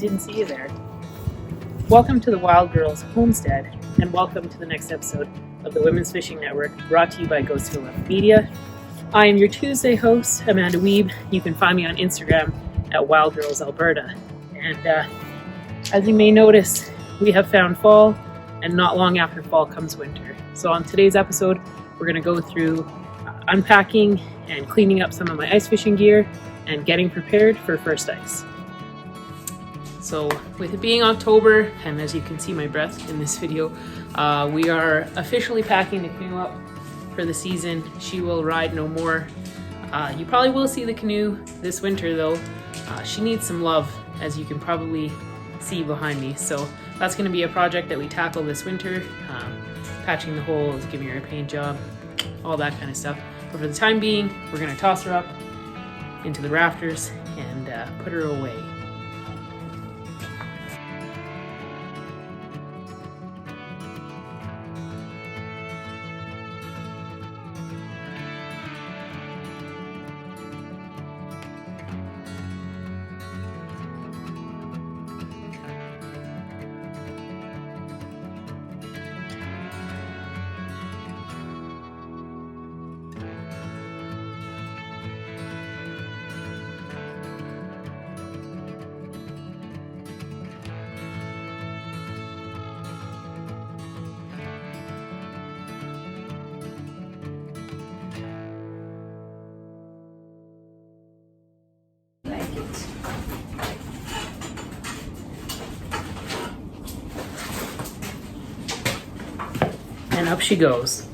didn't see you there. Welcome to the Wild Girls Homestead, and welcome to the next episode of the Women's Fishing Network, brought to you by Ghostful Media. I am your Tuesday host, Amanda Weeb. You can find me on Instagram at Wild Girls Alberta. And as you may notice, we have found fall, and not long after fall comes winter. So on today's episode, we're going to go through unpacking and cleaning up some of my ice fishing gear and getting prepared for first ice. So with it being October, and as you can see my breath in this video, we are officially packing the canoe up for the season. She will ride no more. You probably will see the canoe this winter though. She needs some love, as you can probably see behind me. So that's going to be a project that we tackle this winter. Patching the holes, giving her a paint job, all that kind of stuff. But for the time being, we're going to toss her up into the rafters and put her away. And up she goes.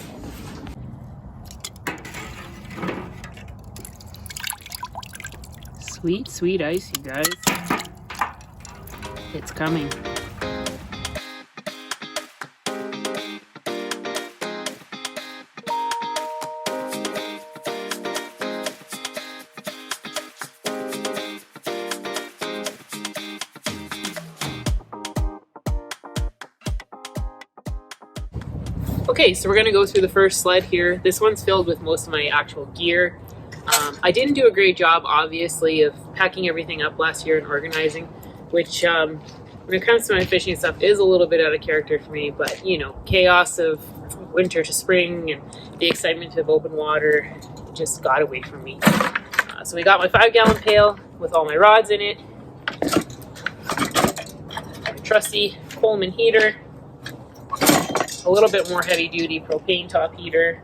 Sweet, sweet ice, you guys. It's coming. Okay, so we're going to go through the first sled here. This one's filled with most of my actual gear. I didn't do a great job, obviously, of packing everything up last year and organizing, which when it comes to my fishing stuff is a little bit out of character for me, but you know, chaos of winter to spring and the excitement of open water just got away from me. So we got my 5-gallon pail with all my rods in it, my trusty Coleman heater, a little bit more heavy-duty propane top heater,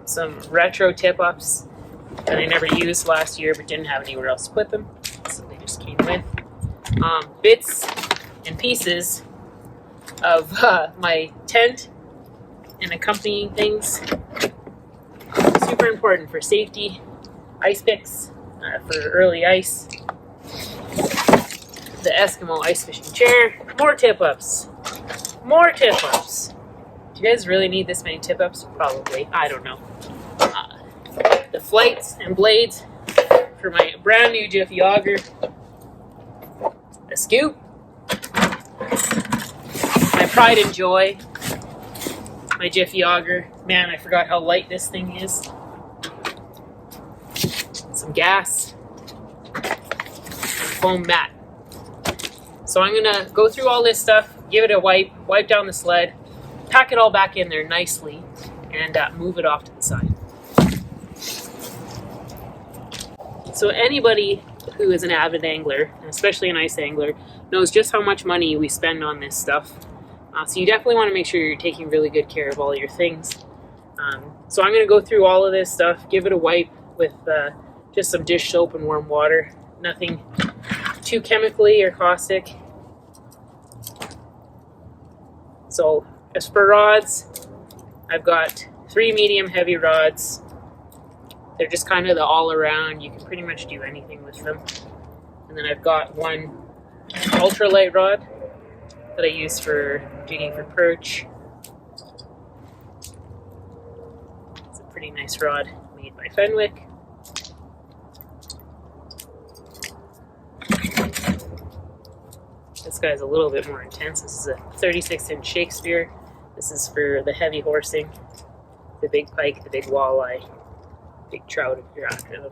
some retro tip-ups that I never used last year but didn't have anywhere else to put them, so they just came with. Bits and pieces of my tent and accompanying things. Super important for safety. Ice picks for early ice. The Eskimo ice fishing chair. More tip-ups. More tip-ups. Do you guys really need this many tip-ups? Probably. I don't know. The flights and blades for my brand new Jiffy auger. A scoop. My pride and joy. My Jiffy auger. Man, I forgot how light this thing is. Some gas. And a foam mat. So I'm going to go through all this stuff, give it a wipe down the sled, pack it all back in there nicely, and move it off to the side. So anybody who is an avid angler, especially an ice angler, knows just how much money we spend on this stuff. So you definitely want to make sure you're taking really good care of all your things. So I'm going to go through all of this stuff, give it a wipe with just some dish soap and warm water. Nothing too chemically or caustic. So as for rods, I've got 3 medium heavy rods. They're just kind of the all around. You can pretty much do anything with them. And then I've got 1 ultralight rod that I use for jigging for perch. It's a pretty nice rod made by Fenwick. This guy's a little bit more intense. This is a 36-inch Shakespeare. This is for the heavy horsing, the big pike, the big walleye, big trout if you're after them.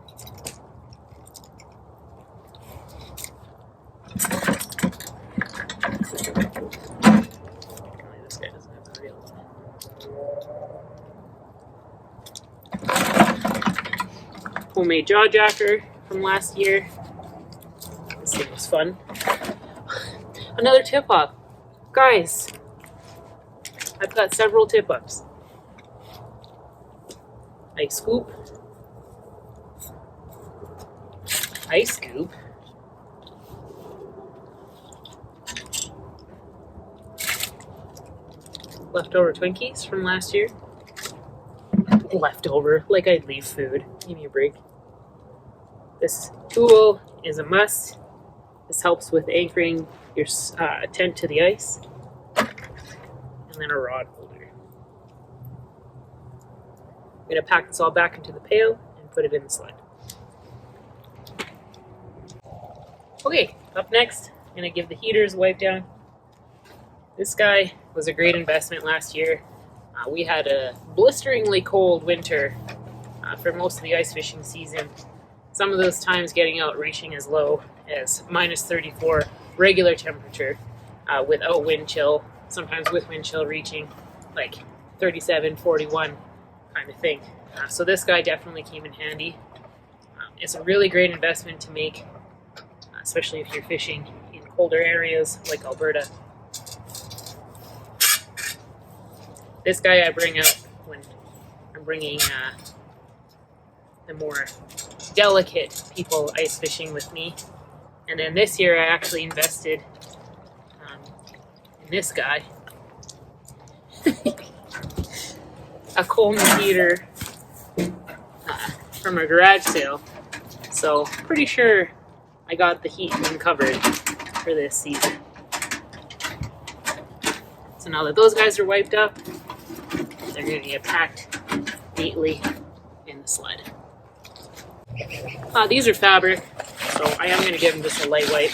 homemade jaw jacker from last year. This thing was fun. Another tip-off. Guys, I've got several tip-ups. Ice scoop. Ice scoop. Leftover Twinkies from last year. Leftover, like I'd leave food. Give me a break. This tool is a must. This helps with anchoring your tent to the ice. And then a rod holder. I'm going to pack this all back into the pail and put it in the sled. Okay, up next, I'm going to give the heaters a wipe down. This guy was a great investment last year. We had a blisteringly cold winter for most of the ice fishing season. Some of those times getting out reaching as low as minus 34 regular temperature without wind chill, sometimes with wind chill reaching like 37, 41 kind of thing. So this guy definitely came in handy. It's a really great investment to make, especially if you're fishing in colder areas like Alberta. This guy I bring out when I'm bringing the more delicate people ice fishing with me. And then this year I actually invested in this guy. A Coleman heater from a garage sale. So pretty sure I got the heat covered for this season. So now that those guys are wiped up, they're going to get packed neatly in the sled. These are fabric, so I am going to give them just a light wipe.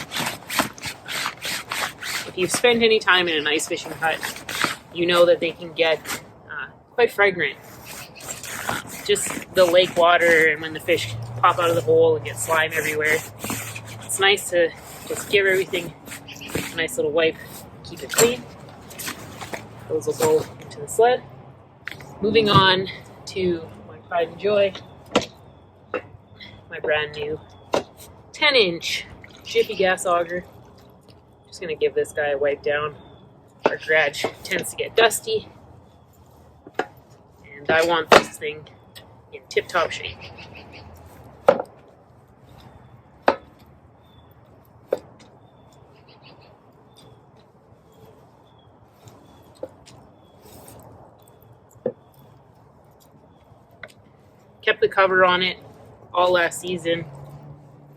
If you've spent any time in an ice fishing hut, you know that they can get quite fragrant. Just the lake water and when the fish pop out of the hole and get slime everywhere. It's nice to just give everything a nice little wipe, keep it clean. Those will go into the sled. Moving on to my pride and joy, my brand new 10-inch Jiffy gas auger. Just going to give this guy a wipe down. Our garage tends to get dusty, and I want this thing in tip-top shape. Kept the cover on it all last season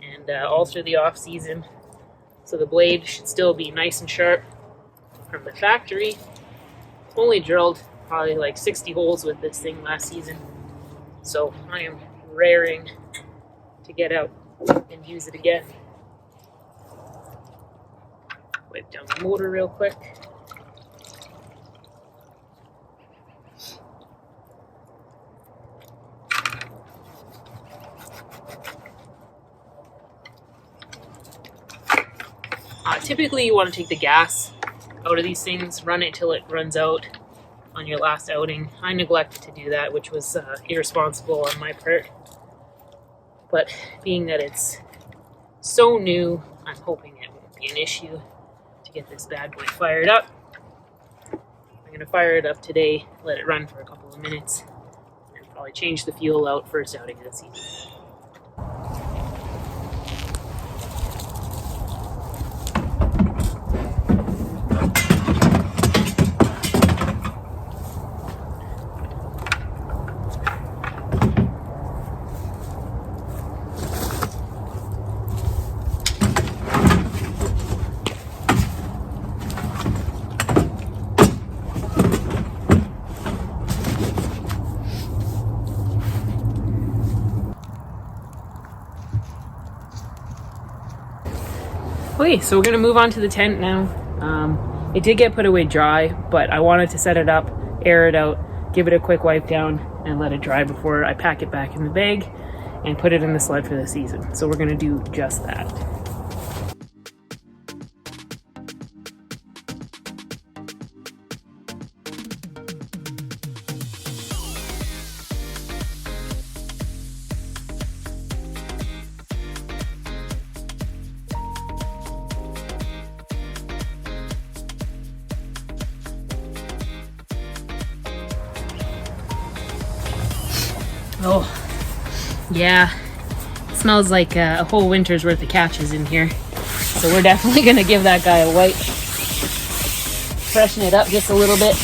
and all through the off season, so the blade should still be nice and sharp from the factory. Only drilled probably like 60 holes with this thing last season, so I am raring to get out and use it again. Wipe down the motor real quick. Typically you want to take the gas out of these things, run it till it runs out on your last outing. I neglected to do that, which was irresponsible on my part. But being that it's so new, I'm hoping it won't be an issue to get this bad boy fired up. I'm going to fire it up today, let it run for a couple of minutes, and probably change the fuel out first outing of the season. Okay, so we're going to move on to the tent now. It did get put away dry, but I wanted to set it up, air it out, give it a quick wipe down, and let it dry before I pack it back in the bag and put it in the sled for the season. So we're going to do just that. Oh, yeah. It smells like a whole winter's worth of catches in here. So we're definitely gonna give that guy a wipe. Freshen it up just a little bit.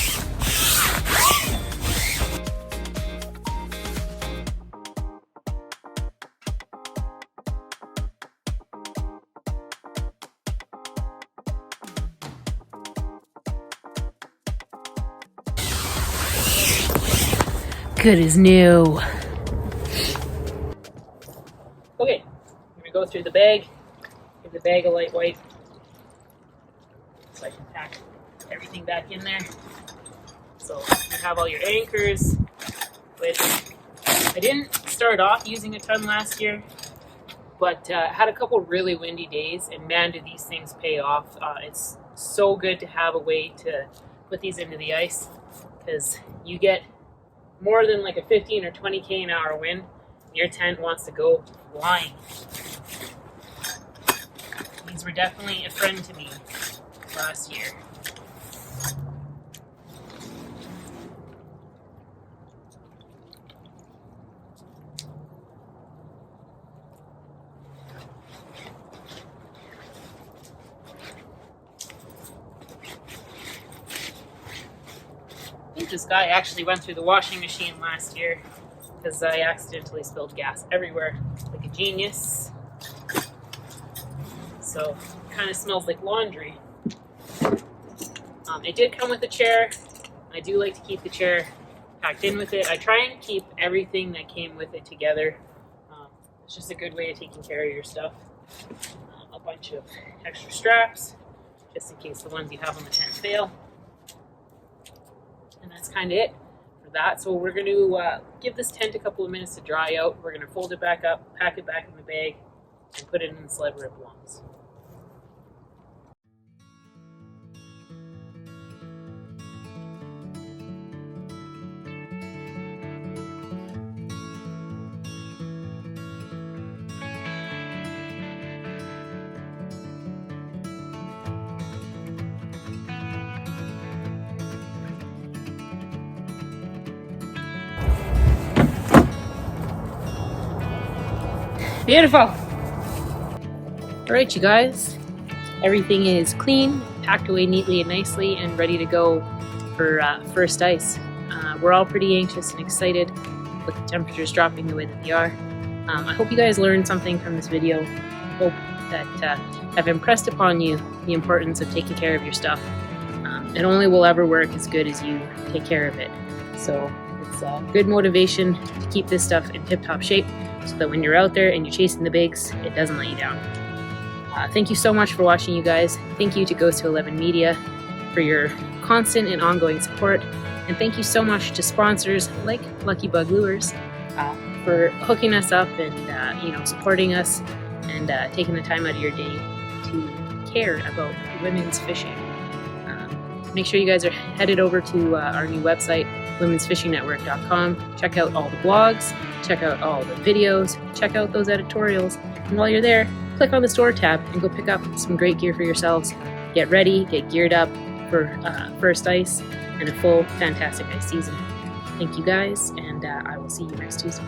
Good as new. Okay, I'm gonna go through the bag, give the bag a light wipe so I can pack everything back in there. So you have all your anchors, which I didn't start off using a ton last year, but had a couple really windy days, and man, did these things pay off. It's so good to have a way to put these into the ice, because you get more than like a 15 or 20k an hour wind, your tent wants to go flying. These were definitely a friend to me last year. I think this guy actually went through the washing machine last year because I accidentally spilled gas everywhere like a genius. So it kind of smells like laundry. It did come with a chair. I do like to keep the chair packed in with it. I try and keep everything that came with it together. It's just a good way of taking care of your stuff. A bunch of extra straps, just in case the ones you have on the tent fail. And that's kind of it for that. So we're going to give this tent a couple of minutes to dry out. We're going to fold it back up, pack it back in the bag, and put it in the sled where it belongs. Beautiful. All right, you guys. Everything is clean, packed away neatly and nicely, and ready to go for first ice. We're all pretty anxious and excited with the temperatures dropping the way that they are. I hope you guys learned something from this video. I hope that I've impressed upon you the importance of taking care of your stuff. It only will ever work as good as you take care of it. So it's a good motivation to keep this stuff in tip-top shape, so that when you're out there and you're chasing the bigs, it doesn't let you down. Thank you so much for watching, you guys. Thank you to Ghost to 11 Media for your constant and ongoing support. And thank you so much to sponsors like Lucky Bug Lures for hooking us up and supporting us and taking the time out of your day to care about women's fishing. Make sure you guys are headed over to our new website, womensfishingnetwork.com. Check out all the blogs, check out all the videos, check out those editorials, and while you're there, click on the store tab and go pick up some great gear for yourselves. Get ready, get geared up for first ice and a full fantastic ice season. Thank you guys, and I will see you next Tuesday.